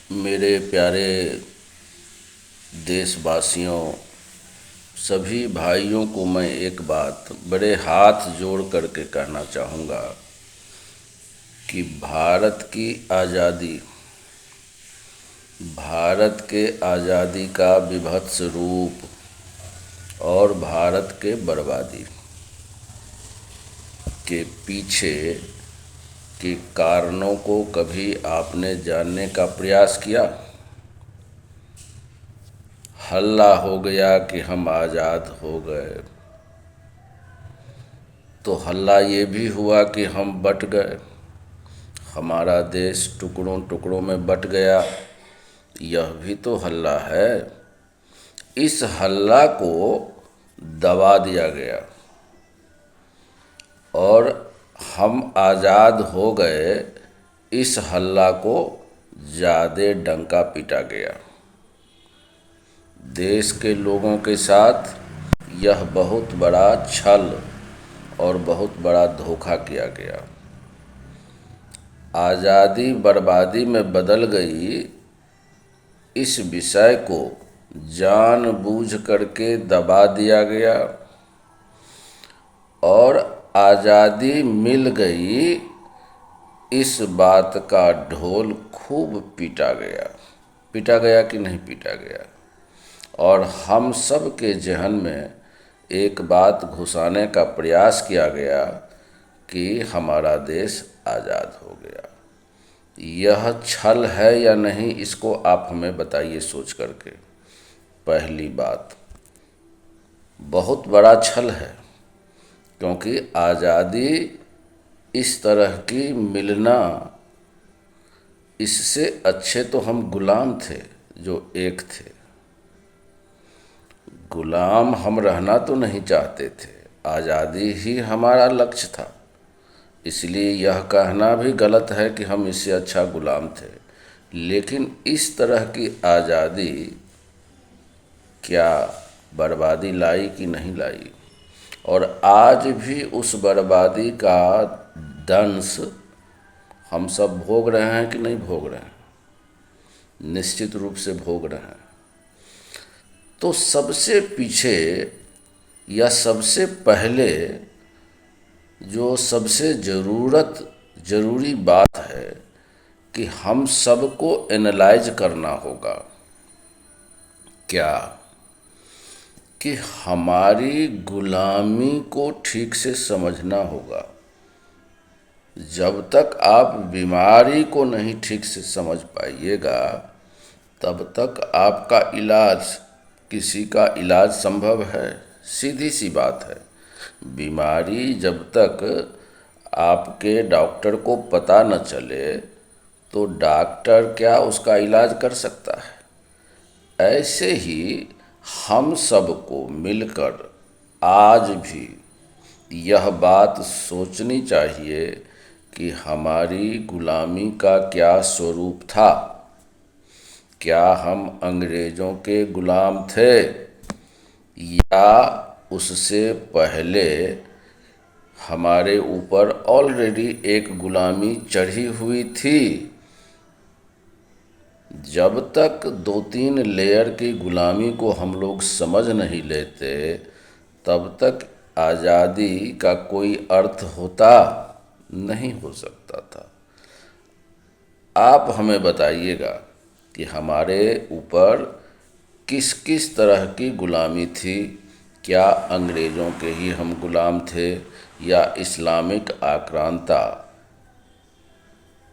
मेरे प्यारे देशवासियों, सभी भाइयों को मैं एक बात बड़े हाथ जोड़ करके कहना चाहूँगा कि भारत के आज़ादी का विभत्स रूप और भारत के बर्बादी के पीछे के कारणों को कभी आपने जानने का प्रयास किया? हल्ला हो गया कि हम आज़ाद हो गए, तो हल्ला ये भी हुआ कि हम बँट गए, हमारा देश टुकड़ों टुकड़ों में बँट गया। यह भी तो हल्ला है। इस हल्ला को दबा दिया गया और हम आज़ाद हो गए, इस हल्ला को ज़्यादा डंका पीटा गया। देश के लोगों के साथ यह बहुत बड़ा छल और बहुत बड़ा धोखा किया गया। आज़ादी बर्बादी में बदल गई, इस विषय को जानबूझ करके दबा दिया गया और आज़ादी मिल गई, इस बात का ढोल खूब पीटा गया। पीटा गया कि नहीं पीटा गया? और हम सब के ज़हन में एक बात घुसाने का प्रयास किया गया कि हमारा देश आज़ाद हो गया। यह छल है या नहीं, इसको आप हमें बताइए सोच करके। पहली बात, बहुत बड़ा छल है, क्योंकि आज़ादी इस तरह की मिलना, इससे अच्छे तो हम गुलाम थे जो एक थे। गुलाम हम रहना तो नहीं चाहते थे, आज़ादी ही हमारा लक्ष्य था। इसलिए यह कहना भी गलत है कि हम इससे अच्छा गुलाम थे। लेकिन इस तरह की आज़ादी क्या बर्बादी लाई कि नहीं लाई? और आज भी उस बर्बादी का दंश हम सब भोग रहे हैं कि नहीं भोग रहे हैं? निश्चित रूप से भोग रहे हैं। तो सबसे पीछे या सबसे पहले जो सबसे ज़रूरी बात है कि हम सबको एनालाइज करना होगा, क्या कि हमारी गुलामी को ठीक से समझना होगा। जब तक आप बीमारी को नहीं ठीक से समझ पाइएगा, तब तक आपका इलाज, किसी का इलाज संभव है? सीधी सी बात है। बीमारी जब तक आपके डॉक्टर को पता न चले, तो डॉक्टर क्या उसका इलाज कर सकता है? ऐसे ही हम सबको मिलकर आज भी यह बात सोचनी चाहिए कि हमारी गुलामी का क्या स्वरूप था। क्या हम अंग्रेज़ों के गुलाम थे, या उससे पहले हमारे ऊपर ऑलरेडी एक गुलामी चढ़ी हुई थी? जब तक 2-3 लेयर की गुलामी को हम लोग समझ नहीं लेते, तब तक आज़ादी का कोई अर्थ होता नहीं हो सकता था। आप हमें बताइएगा कि हमारे ऊपर किस किस तरह की गुलामी थी। क्या अंग्रेज़ों के ही हम गुलाम थे, या इस्लामिक आक्रांता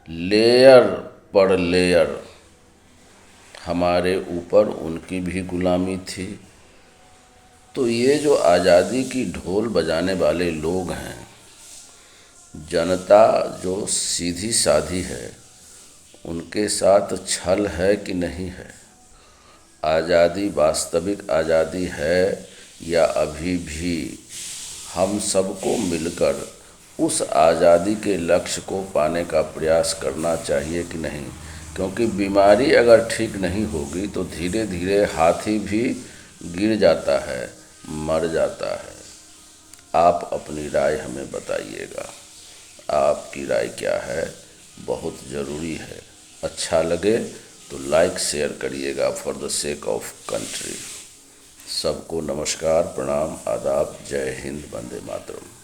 लेयर पर लेयर हमारे ऊपर उनकी भी गुलामी थी? तो ये जो आज़ादी की ढोल बजाने वाले लोग हैं, जनता जो सीधी साधी है, उनके साथ छल है कि नहीं है? आज़ादी वास्तविक आज़ादी है, या अभी भी हम सबको मिलकर उस आज़ादी के लक्ष्य को पाने का प्रयास करना चाहिए कि नहीं? क्योंकि बीमारी अगर ठीक नहीं होगी तो धीरे धीरे हाथी भी गिर जाता है, मर जाता है। आप अपनी राय हमें बताइएगा। आपकी राय क्या है? बहुत ज़रूरी है। अच्छा लगे तो लाइक शेयर करिएगा for the sake of country. सबको नमस्कार, प्रणाम, आदाब, जय हिंद, वंदे मातरम।